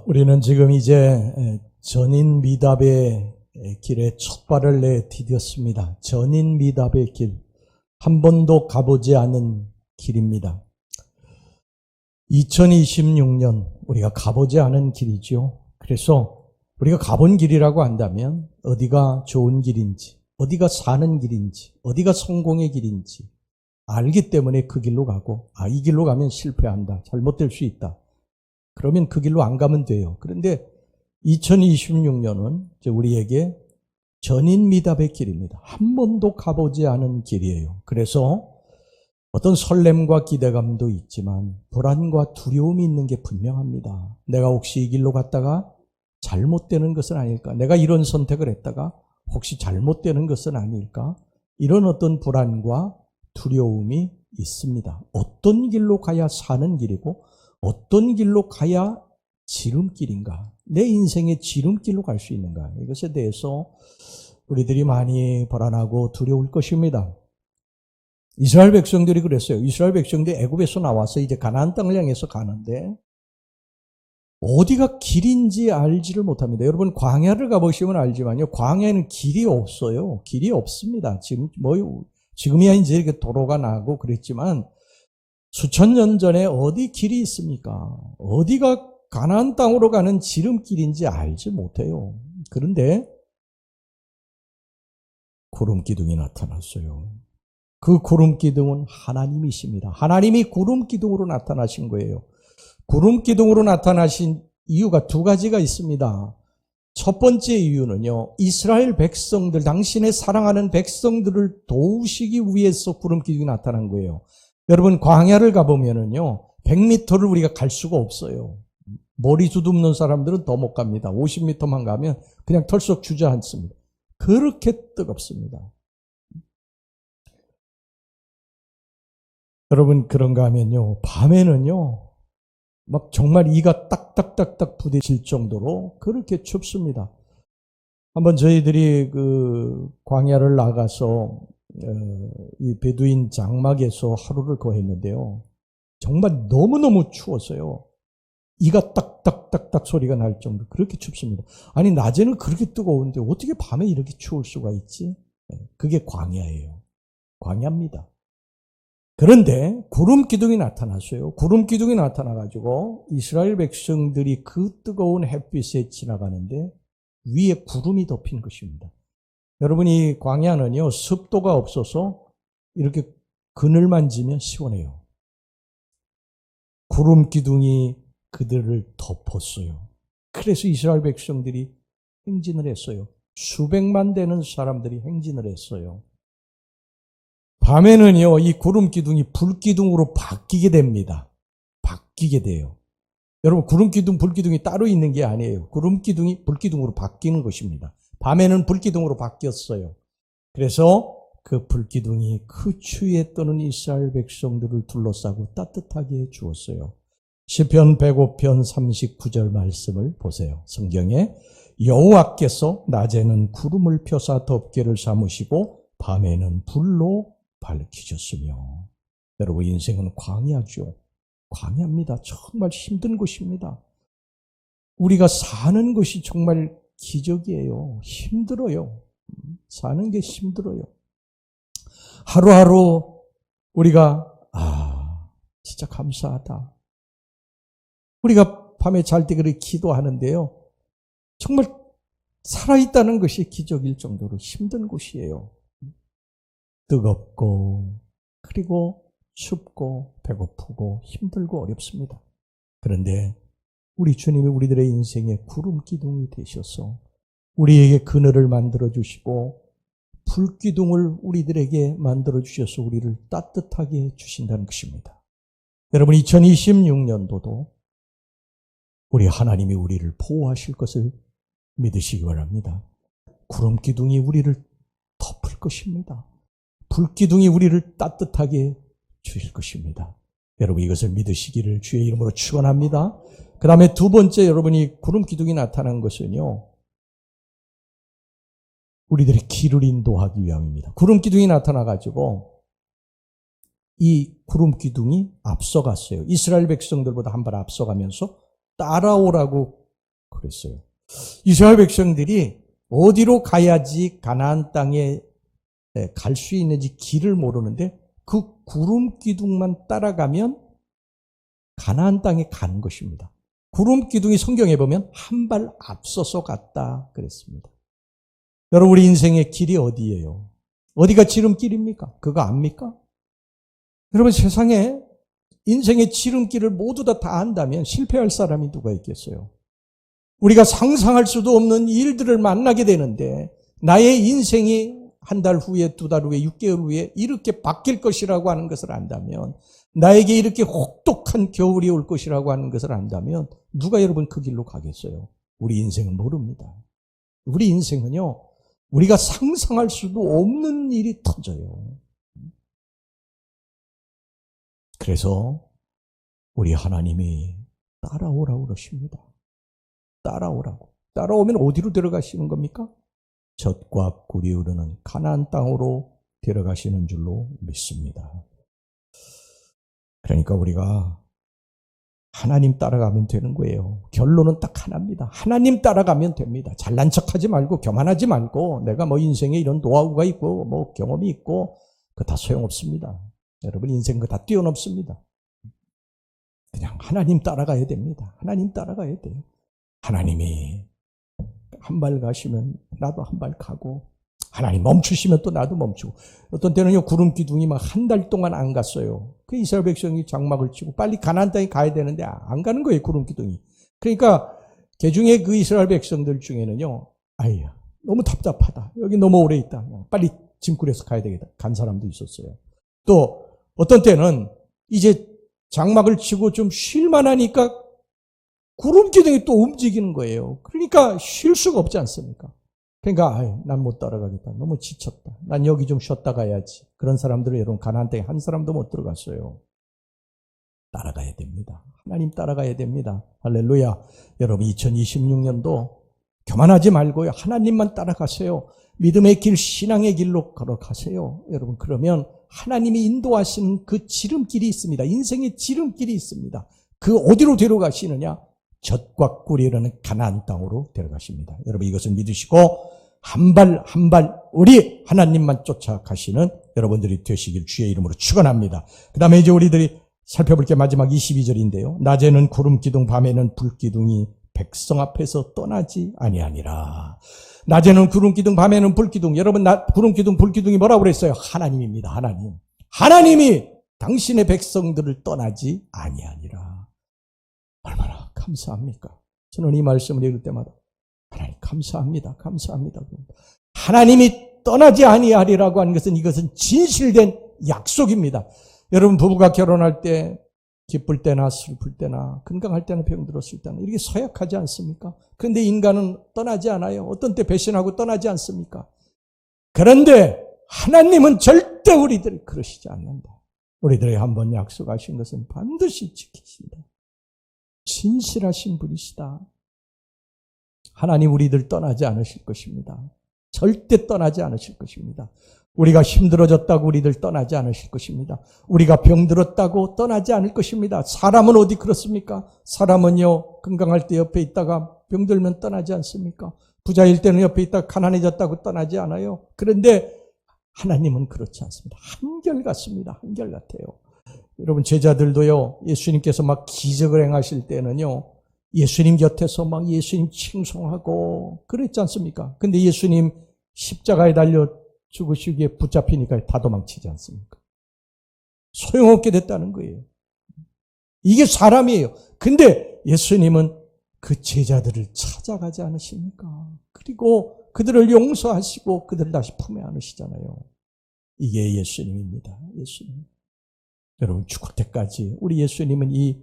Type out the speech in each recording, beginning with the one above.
우리는 지금 이제 전인 미답의 길에 첫 발을 내디뎠습니다. 전인 미답의 길, 한 번도 가보지 않은 길입니다. 2026년 우리가 가보지 않은 길이죠. 그래서 우리가 가본 길이라고 한다면 어디가 좋은 길인지, 어디가 사는 길인지, 어디가 성공의 길인지 알기 때문에 그 길로 가고, 이 길로 가면 실패한다, 잘못될 수 있다, 그러면 그 길로 안 가면 돼요. 그런데 2026년은 우리에게 전인 미답의 길입니다. 한 번도 가보지 않은 길이에요. 그래서 어떤 설렘과 기대감도 있지만 불안과 두려움이 있는 게 분명합니다. 내가 혹시 이 길로 갔다가 잘못되는 것은 아닐까? 내가 이런 선택을 했다가 혹시 잘못되는 것은 아닐까? 이런 어떤 불안과 두려움이 있습니다. 어떤 길로 가야 사는 길이고 어떤 길로 가야 지름길인가? 내 인생의 지름길로 갈 수 있는가? 이것에 대해서 우리들이 많이 불안하고 두려울 것입니다. 이스라엘 백성들이 그랬어요. 이스라엘 백성들이 애굽에서 나와서 이제 가나안 땅을 향해서 가는데 어디가 길인지 알지를 못합니다. 여러분 광야를 가보시면 알지만요, 광야에는 길이 없어요. 길이 없습니다. 지금이야 이제 이렇게 도로가 나고 그랬지만 수천 년 전에 어디 길이 있습니까? 어디가 가나안 땅으로 가는 지름길인지 알지 못해요. 그런데 구름 기둥이 나타났어요. 그 구름 기둥은 하나님이십니다. 하나님이 구름 기둥으로 나타나신 거예요. 구름 기둥으로 나타나신 이유가 두 가지가 있습니다. 첫 번째 이유는요, 이스라엘 백성들, 당신의 사랑하는 백성들을 도우시기 위해서 구름 기둥이 나타난 거예요. 여러분 광야를 가보면은요 100m를 우리가 갈 수가 없어요. 머리 두듬는 사람들은 더 못 갑니다. 50m만 가면 그냥 털썩 주저앉습니다. 그렇게 뜨겁습니다. 여러분 그런가 하면요, 밤에는요 막 정말 이가 딱딱딱딱 부딪힐 정도로 그렇게 춥습니다. 한번 저희들이 그 광야를 나가서 이 베두인 장막에서 하루를 거했는데요, 정말 너무너무 추웠어요. 이가 딱딱딱딱 소리가 날 정도, 그렇게 춥습니다. 아니 낮에는 그렇게 뜨거운데 어떻게 밤에 이렇게 추울 수가 있지? 그게 광야예요. 광야입니다. 그런데 구름 기둥이 나타났어요. 구름 기둥이 나타나가지고 이스라엘 백성들이 그 뜨거운 햇빛에 지나가는데 위에 구름이 덮인 것입니다. 여러분 이 광야는요 습도가 없어서 이렇게 그늘 만지면 시원해요. 구름 기둥이 그들을 덮었어요. 그래서 이스라엘 백성들이 행진을 했어요. 수백만 되는 사람들이 행진을 했어요. 밤에는요 이 구름 기둥이 불 기둥으로 바뀌게 됩니다. 바뀌게 돼요. 여러분 구름 기둥, 불 기둥이 따로 있는 게 아니에요. 구름 기둥이 불 기둥으로 바뀌는 것입니다. 밤에는 불 기둥으로 바뀌었어요. 그래서 그 불 기둥이 그 추위에 떠는 이스라엘 백성들을 둘러싸고 따뜻하게 해 주었어요. 시편 105편 39절 말씀을 보세요. 성경에 여호와께서 낮에는 구름을 펴사 덮개를 삼으시고 밤에는 불로 밝히셨으며. 여러분 인생은 광야죠. 광야입니다. 정말 힘든 곳입니다. 우리가 사는 것이 정말 기적이에요. 힘들어요. 사는 게 힘들어요. 하루하루 우리가 진짜 감사하다. 우리가 밤에 잘 때 그렇게 기도하는데요, 정말 살아있다는 것이 기적일 정도로 힘든 곳이에요. 뜨겁고 그리고 춥고 배고프고 힘들고 어렵습니다. 그런데 우리 주님이 우리들의 인생의 구름 기둥이 되셔서 우리에게 그늘을 만들어 주시고 불 기둥을 우리들에게 만들어 주셔서 우리를 따뜻하게 해 주신다는 것입니다. 여러분 2026년도도 우리 하나님이 우리를 보호하실 것을 믿으시기 바랍니다. 구름 기둥이 우리를 덮을 것입니다. 불 기둥이 우리를 따뜻하게 주실 것입니다. 여러분 이것을 믿으시기를 주의 이름으로 축원합니다. 그 다음에 두 번째, 여러분이 구름 기둥이 나타난 것은요 우리들이 길을 인도하기 위함입니다. 구름 기둥이 나타나가지고 이 구름 기둥이 앞서갔어요. 이스라엘 백성들보다 한 발 앞서가면서 따라오라고 그랬어요. 이스라엘 백성들이 어디로 가야지 가나안 땅에 갈 수 있는지 길을 모르는데 그 구름 기둥만 따라가면 가나안 땅에 가는 것입니다. 구름 기둥이 성경에 보면 한 발 앞서서 갔다 그랬습니다. 여러분, 우리 인생의 길이 어디예요? 어디가 지름길입니까? 그거 압니까? 여러분, 세상에 인생의 지름길을 모두 다 안다면 실패할 사람이 누가 있겠어요? 우리가 상상할 수도 없는 일들을 만나게 되는데 나의 인생이 한 달 후에, 두 달 후에, 6개월 후에 이렇게 바뀔 것이라고 하는 것을 안다면, 나에게 이렇게 혹독한 겨울이 올 것이라고 하는 것을 안다면 누가 여러분 그 길로 가겠어요? 우리 인생은 모릅니다. 우리 인생은요, 우리가 상상할 수도 없는 일이 터져요. 그래서 우리 하나님이 따라오라고 그러십니다. 따라오라고. 따라오면 어디로 데려가시는 겁니까? 젖과 꿀이 흐르는 가나안 땅으로 데려가시는 줄로 믿습니다. 그러니까 우리가 하나님 따라가면 되는 거예요. 결론은 딱 하나입니다. 하나님 따라가면 됩니다. 잘난 척하지 말고 교만하지 말고 내가 뭐 인생에 이런 노하우가 있고 뭐 경험이 있고 그거 다 소용없습니다. 여러분 인생 그거 다 뛰어넘습니다. 그냥 하나님 따라가야 됩니다. 하나님 따라가야 돼요. 하나님이 한 발 가시면 나도 한 발 가고, 하나님 멈추시면 또 나도 멈추고. 어떤 때는요, 구름 기둥이 막 한 달 동안 안 갔어요. 그 이스라엘 백성이 장막을 치고 빨리 가나안 땅에 가야 되는데 안 가는 거예요, 구름 기둥이. 그러니까 개중에 그 이스라엘 백성들 중에는요, 아이야, 너무 답답하다. 여기 너무 오래 있다. 빨리 짐꾼에서 가야 되겠다. 간 사람도 있었어요. 또 어떤 때는 이제 장막을 치고 좀 쉴만 하니까 구름 기둥이 또 움직이는 거예요. 그러니까 쉴 수가 없지 않습니까? 그러니까 난 못 따라가겠다. 너무 지쳤다. 난 여기 좀 쉬었다 가야지. 그런 사람들은 여러분 가나안 땅에 한 사람도 못 들어갔어요. 따라가야 됩니다. 하나님 따라가야 됩니다. 할렐루야. 여러분 2026년도 교만하지 말고요. 하나님만 따라가세요. 믿음의 길, 신앙의 길로 걸어가세요. 여러분 그러면 하나님이 인도하시는 그 지름길이 있습니다. 인생의 지름길이 있습니다. 그 어디로 데려가시느냐? 젖과 꿀이 흐르는 가나안 땅으로 데려가십니다. 여러분 이것을 믿으시고 한 발 한 발 우리 하나님만 쫓아가시는 여러분들이 되시길 주의 이름으로 축원합니다. 그 다음에 이제 우리들이 살펴볼 게 마지막 22절인데요. 낮에는 구름 기둥, 밤에는 불 기둥이 백성 앞에서 떠나지 아니하니라. 낮에는 구름 기둥, 밤에는 불 기둥. 여러분 구름 기둥, 불 기둥이 뭐라고 그랬어요? 하나님입니다. 하나님. 하나님이 당신의 백성들을 떠나지 아니하니라. 얼마나 감사합니까? 저는 이 말씀을 읽을 때마다 하나님 감사합니다. 감사합니다. 하나님이 떠나지 아니하리라고 하는 것은 이것은 진실된 약속입니다. 여러분 부부가 결혼할 때 기쁠 때나 슬플 때나 건강할 때나 병들었을 때나 이렇게 서약하지 않습니까? 그런데 인간은 떠나지 않아요. 어떤 때 배신하고 떠나지 않습니까? 그런데 하나님은 절대 우리들을 그러시지 않는다. 우리들이 한번 약속하신 것은 반드시 지키신다. 진실하신 분이시다. 하나님 우리들 떠나지 않으실 것입니다. 절대 떠나지 않으실 것입니다. 우리가 힘들어졌다고 우리들 떠나지 않으실 것입니다. 우리가 병들었다고 떠나지 않을 것입니다. 사람은 어디 그렇습니까? 사람은요, 건강할 때 옆에 있다가 병들면 떠나지 않습니까? 부자일 때는 옆에 있다가 가난해졌다고 떠나지 않아요. 그런데 하나님은 그렇지 않습니다. 한결같습니다. 한결같아요. 여러분 제자들도요, 예수님께서 막 기적을 행하실 때는요, 예수님 곁에서 막 예수님 칭송하고 그랬지 않습니까? 근데 예수님 십자가에 달려 죽으시기에 붙잡히니까 다 도망치지 않습니까? 소용없게 됐다는 거예요. 이게 사람이에요. 근데 예수님은 그 제자들을 찾아가지 않으십니까? 그리고 그들을 용서하시고 그들을 다시 품에 안으시잖아요. 이게 예수님입니다. 예수님. 여러분 죽을 때까지 우리 예수님은 이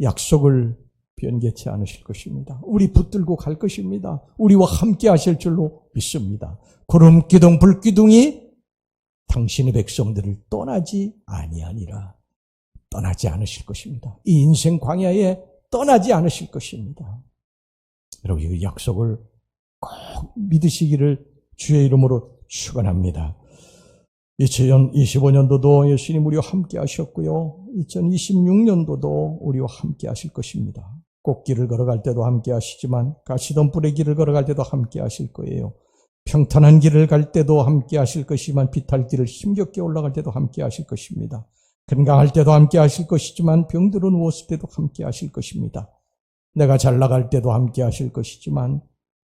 약속을 변개치 않으실 것입니다. 우리 붙들고 갈 것입니다. 우리와 함께 하실 줄로 믿습니다. 구름 기둥 불 기둥이 당신의 백성들을 떠나지 아니하니라. 떠나지 않으실 것입니다. 이 인생 광야에 떠나지 않으실 것입니다. 여러분 이 약속을 꼭 믿으시기를 주의 이름으로 축원합니다. 2025년도도 예수님 우리와 함께 하셨고요. 2026년도도 우리와 함께 하실 것입니다. 꽃길을 걸어갈 때도 함께 하시지만 가시던 뿔의 길을 걸어갈 때도 함께 하실 거예요. 평탄한 길을 갈 때도 함께 하실 것이지만 비탈길을 힘겹게 올라갈 때도 함께 하실 것입니다. 건강할 때도 함께 하실 것이지만 병들어 누웠을 때도 함께 하실 것입니다. 내가 잘 나갈 때도 함께 하실 것이지만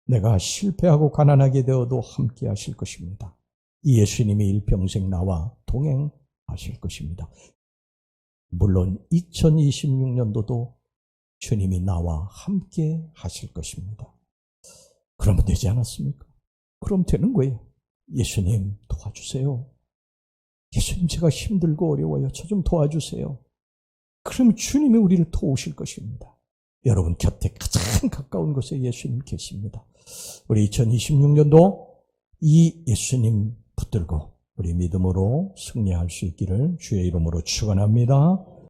내가 실패하고 가난하게 되어도 함께 하실 것입니다. 이 예수님이 일평생 나와 동행하실 것입니다. 물론 2026년도도 주님이 나와 함께 하실 것입니다. 그러면 되지 않았습니까? 그럼 되는 거예요. 예수님 도와주세요. 예수님 제가 힘들고 어려워요. 저 좀 도와주세요. 그럼 주님이 우리를 도우실 것입니다. 여러분 곁에 가장 가까운 곳에 예수님 계십니다. 우리 2026년도 이 예수님 붙들고 우리 믿음으로 승리할 수 있기를 주의 이름으로 축원합니다.